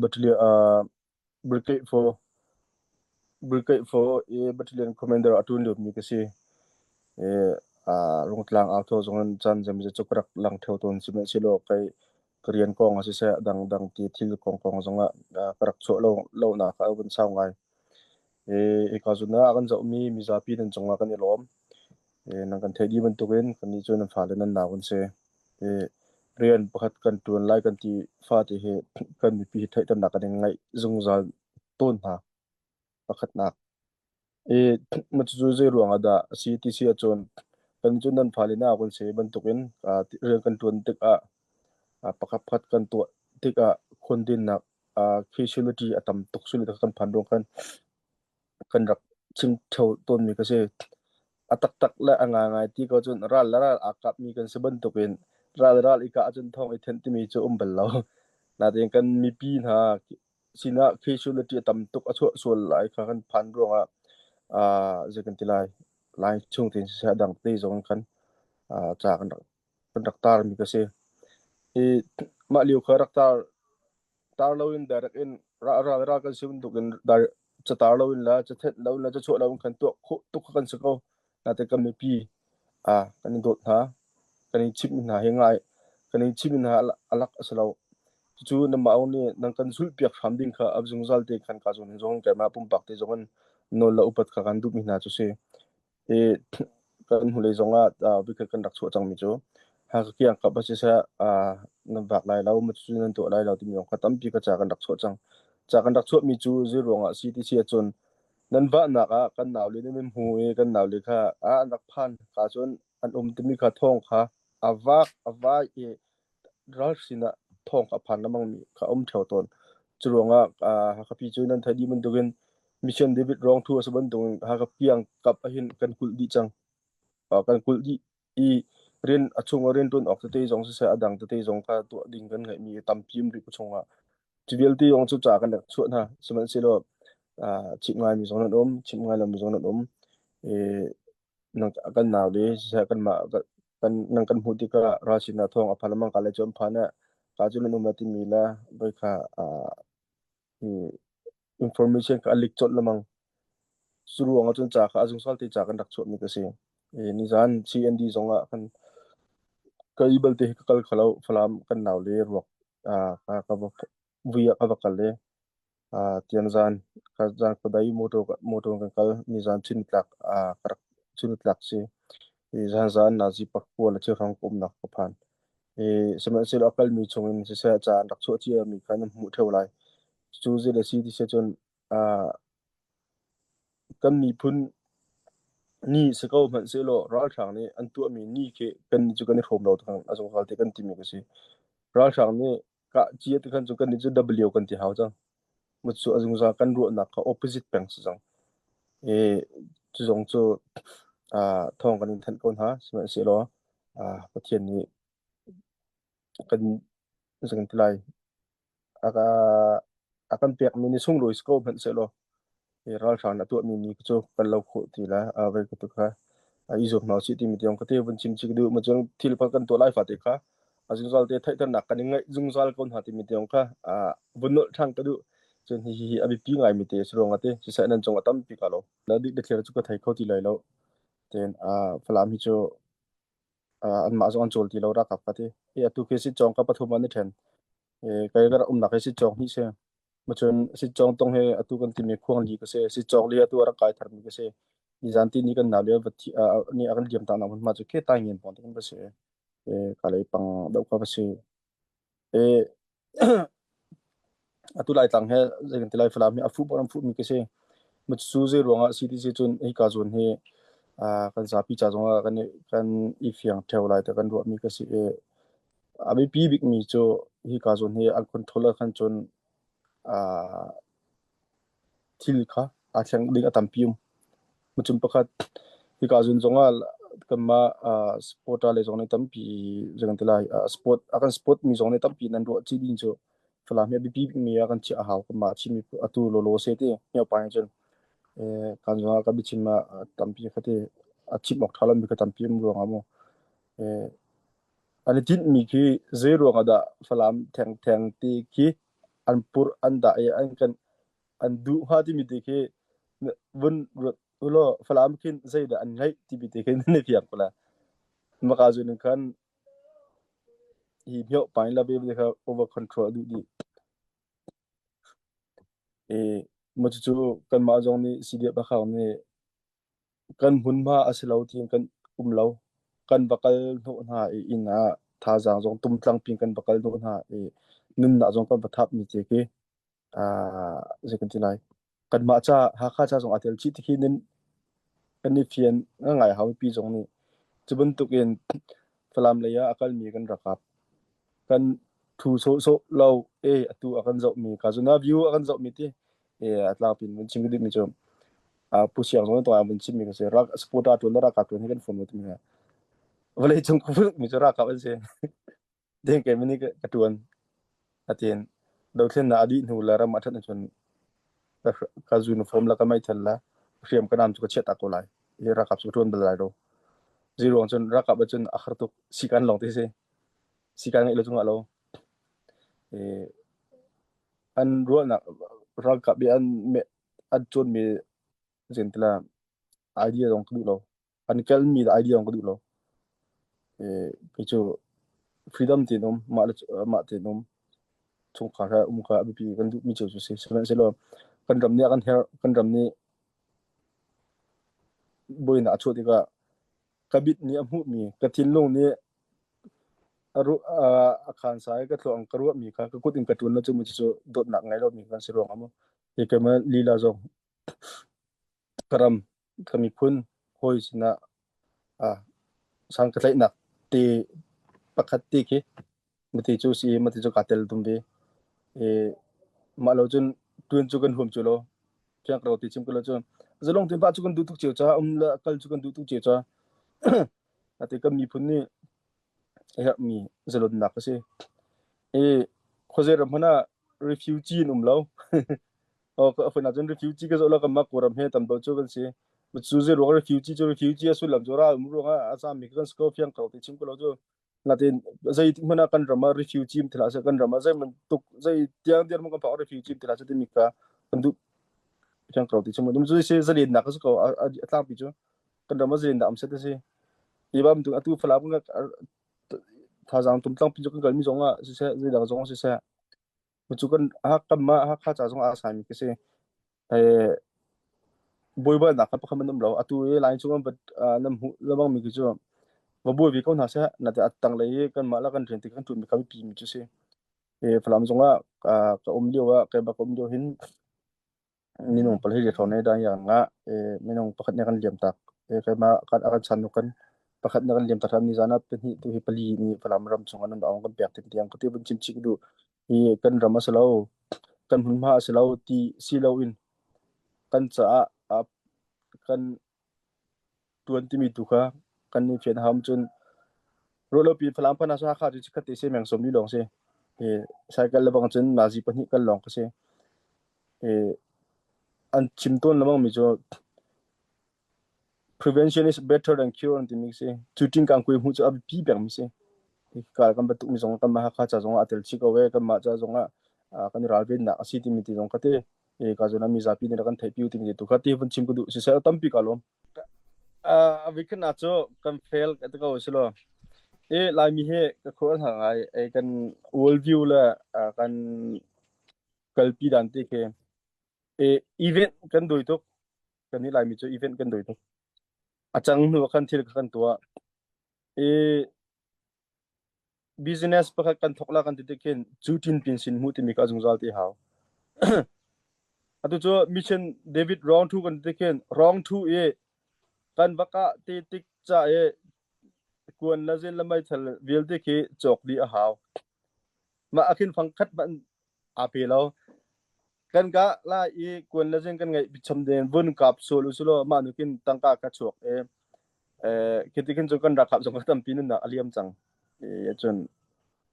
battalion brigade for battalion commander atun do mi kasi rung tlang auto zongan chan jam je chokrak lang theu ton simen silo kai korean kong asi se dang dang ti thil kong zonga karak cho lo na ka bun saw ngai ka zuna akan zo mi zapi den chonga kan ilom nang kan thedi ban tukin kan ni chon phale nan nawon se rian pakhat kan tuan lai kan ti fa ti he kan mi pi thai tan na kan ngai zungzal ton ha pakhat na machu je ruang ada ctc achon kan chun nan phale na kon se ban tukin rian kan tuan tek pakhat phat kan tu tek khondin na facility atam toksuli kan phandong kan rak chim theu ton mi ka se atak tak la anga ngai ti ko chun ral akap mi kan seban tukin ral ika achun thong i then ti mi chu bal lo na den kan mi pi na sina facility tam tuk achu sol lai kha kan phan ronga je kan tilai lai chung tin sa dang te zong kan cha kan rak tar mi ka se e ma liu kha rak tar lo in direct in ra kan sim tukin dar cha tar lo in la cha thet lo la cha chu lo kan tu kan se ko na te kan mi pi kan dot ha kan chip na he ngai kan chip na alak asalo chu na maw ni nang kan sul piak funding kha abjung zal te kan ka zon zong ka ma pum pak te zong no la upat kha kan du mi na chu se e kan hule zonga bi kan rak chu chang mi chu ha ki ang ka ba se sa na bak lai lau ma chu nan to lai lau ti mi ka tam pi ka cha kan rak chu chang cha kan rak chu mi chu zero nga ctc chon nan ba na ka kan naw le ni mem hu kan naw le kha nak phan ka chon an ti mi kha thong kha awa ral sina thong ka phan lamang mi kha theu ton churonga ka pi chu nan thadi mun dugin mission david rong thu asaban dung ka piang kap ahin kan kul di chang kan kul di i ren achung ren ton ok te jong se adang te jong ka to ding kan ngai mi tam pim ri ku chunga trivial ti yong chu cha kan chu na seman silo chip ngai mi zong na dom chip ngai lam zong na dom e nang kan naw le sa kan ma kan nang kan hu ti ka rasina thong aphalamang kale chom phana ka chu nu mati mila bai kha information ka lik chot lamang suru anga chun cha kha azung sal ti cha kan rak chot mi ka se ni zan cnd zonga kan kaibal te kal khalau phalam kan naw le ro ka ba via ka ba kal le tian zan ka zan ko dai moto kan kal ni zan chin tlak karak chin tlak se zan zan na ji pak ko la che rang kum na ko phan semen sel akal mi chungin se sa cha rak cho chi mi kan mu theu lai chu je le si ti se chon kan mi phun ni se ko man se lo ral thang ni an tu mi ni ke kan ni chu kan thom lo thang azong hal te kan ti mi ko si ral thang ni ka chi te kan chu kan ni chu w kan ti hau chang mu chu azong za kan ro na ka opposite peng sa chang chu jong chu thong kan than kon ha semen se lo pathian ni kan jang tilai aka akan pek mi ni sung lo is ko man se lo ral thang na tu mi ni chu kan lo kho ti la vai ka tu kha izok na si ti mi tiang ka te bun chim chi du ma jang thil pa kan to lai fa te kha azung zal te thai tan nak kan ngai zung zal kon ha ti mi tiang kha bun no thang ka du chen hi abi pi ngai mi te srong ate si sa nan chong atam pi ka lo na dik de thler chu ka thai kho ti lai lo ten falam hi chu an ma zo an chol ti lo ra ka pa te tu ke si chong ka pa thu ma ni then kai gar na kai si chong hi se ma chen si chong tong he atu kan ti me khong li ka se si chong li atu ra kai thar mi ka se ni zanti ni kan na le va ni akan diam ta na ma chu ke ta ngin pon kan ba se ka le pang dau ka ba se e atu lai tang he zen ti lai falam mi afu bon fu mi ke se ma chu ze ronga si ti se chun ei ka zon he kan za pi cha zonga kan I fiang theu lai ta kan ro mi ka si abi pi big mi chu hi ka zon he al controller kan chun thil kha thang ding atam pium muchum pakhat hi ka zon zonga kama sport ale zong ne tampi jang tilai sport akan sport mi zong ne tampi nan ro chi ding chu fala me bi mi akan chi a haw kama chi mi atu lo se te ya pa chen kan zonga ka bi chin ma tampi khate a chi mok thalam bi ka tampi mu ro ngamo ani tin mi ki zero ngada falam thang thang ti ki an pur an da e an kan an du ha ti mi te ke bun ulo falam kin zaida an ngai ti bi te ke ne fiam kula maka zu kan hi myo pain la be ka over control du di e mo chu kan ma jong ni si dia ba khaw ni kan hun ma asilo ti kan lo kan bakal no na e ina tha jang jong tum tlang ping kan bakal no na e nun na jong kan bathap mi te ke a je kan ti lai kan ma cha ha kha cha jong atel chi ti khi nin kan ni fian ngai haw pi jong ni chubun tukin falam leya akal mi kan rakap kan thu so lo e atu akan zo mi ka zuna view akan zo mi ti e atla pin mun ching dik ni chom a pu siang zo to a mun chim mi ka se rak spota to la ka to ni kan phone mi ha wala chung ku mi zo ra ka ban se den ke mini ka tuan atin do thlen na adi nu la ra ma than chon ka zun form la ka mai thal la fiam ka nam chu ka cheta ko lai e ra ka chu tuan bal lai do zero chon ra ka ba chon akhar to sikan long te se sikan ngai lo chung alo e an rual na rag ka bi an me an chon mi jentla idea dong ku lo an kel mi da idea dong ku lo e kichu freedom ti nom ma ti nom chung kha ra ka bi pi kan du mi chu se se lo kan ram ni kan her kan ram ni boina chu ti ka kabit ni amu mi ka tin long ni aru akhan sai ka thlong karu mi ka kutin ka tun na chu mi chu dot nak ngai lo mi kan se rong amo e ke ma lila zo karam kami phun hoi sina a sang ka nak ti pakhat ti ki mati chu si mati chu katel tumbe e malo chun tuen chu kan hum chu lo kyang ro ti chim ko lo chu zalong tin ba chu kan du tuk che cha la kal chu kan du tuk che cha ate kami phun ni e mi zalon nak se e khoze ram hana refugee num lo o ko afna jon refugee ka zo la kam ma koram he tam do chu kan se chu ze ro refugee asu lam jora um ro nga asam mi kan sko fyang ko ti chim ko lo chu latin zai mana kan rama refugee thila sa kan rama zai man tuk zai tiang der mo kan pa refugee thila sa ti mi ka kan du fyang ko ti chim dum zu se zalin na ka ko atla pi chu kan rama zalin da am se te se ibam tu atu fala nga tha jang tum tlang pi chu kan gal mi zonga se se zai da zonga se se chu kan ha kam ma ha kha cha zonga a sa mi ke se e boiba na ka pa kham nam lo atu e line chu ba nam hu lamang mi ki chu wa boi vi ko na sa na ta tang le kan ma la kan ren ti kan tu mi ka pi mi chu se e flam zonga ka liwa ka ba kom dio hin ni nong pal hi thone da ya nga e mi nong pakhat ne kan liam tak e ka ma kan akan san kan pakhat ne kan liam tak ni jana pe ni tu hi pali ni flam ram chunga nan ong kan pek ti tiang ko ti bun chim chi du i kan ram asalo kan hun ma asalo ti si lo in kan cha a kan 20 mi tu ka kan ni fen ham chun ro lo pi flam pa na sa kha ti ka ti se meng som ni long se e cycle le bang chun na ji pa ni kan long ka se e an chim ton lamang mi jo prevention is better than cure and mi se chuting kang koi mu chu ab pi bang mi se ka kan ba tu mi jong kan ma kha cha jong atel chi ko we kan ma cha jong a kan ral ven na asi ti mi ti jong ka te e ka jona mi za pi ne kan thai pi ti mi tu ka te bun chim ku du se sa tam pi ka lom we kan na cho kan fail ka ka o silo e lai mi he ka khol ha ai e kan world view la kan kalpi dan te ke e event kan doi to kan ni lai mi cho event kan doi to achang nu kan thil kan tua e business pakhat kan thokla kan te ken chutin pin sin mu ti mi ka jung zal ti haw atu cho mission david round 2 kan te ken wrong 2 e kan baka te tik cha e kuan la zen lamai thal vel te ke chok di a haw ma akhin phang khat ban a pe lo kan ga la i kuan la zen kan ngai bicham den bun kap solu sulo ma nu kin tangka ka chok e kitikin jo kan rakap jong tam pin na aliam chang e chon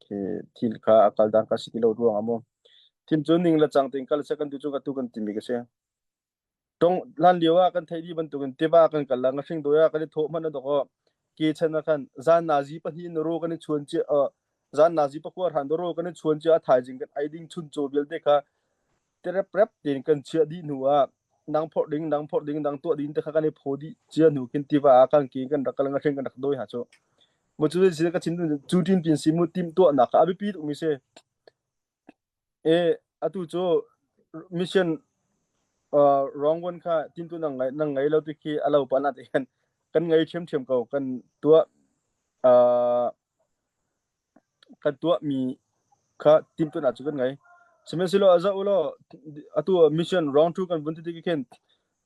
ke thil kha akal dan ka siti lo ruang amo tim chon ning la chang ting kal sa kan du chu ka tu kan timi ka se tong lan liwa kan thai di ban tu kan te ba kan kal la ngashing do ya kan tho man do ko ke chana kan zan na ji pa hi no ro kan chuan che zan nazi pakwar handoro kan chuan cha thai jing kan aiding chun cho bel de kha tere prep tin kan chia di nuwa nang phor ding nang to din te kha kan phodi chia nu kin tiwa kan ki kan rakal nga theng kan rak doi ha cho mo chu si ka chin chu tin pin si mu tim to na ka abi pi mi se e atu cho mission wrong one kha tin tu nang ngai lo ti ki alo pa na te kan ngai chem ko kan tua kan tua mi kha tim tu na chu kan ngai semen silo aza ulo atu mission round 2 kan bunti ti ken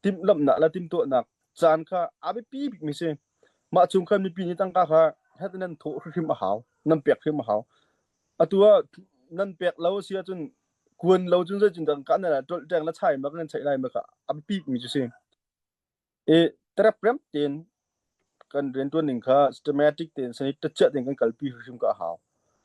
tim lam na la tim to na chan kha abi pi mi se ma chung khan mi pi ni tang ka kha hatanan tho hrim a haw nam pek hrim a haw atua nan pek lo sia chun kun lo chun chun dang kan na tol tang la chai ma kan chai lai ma kha abi pi mi chu se e tra prem ten kan ren to ning kha systematic ten sai ta cha ten kan kalpi hrim ka haw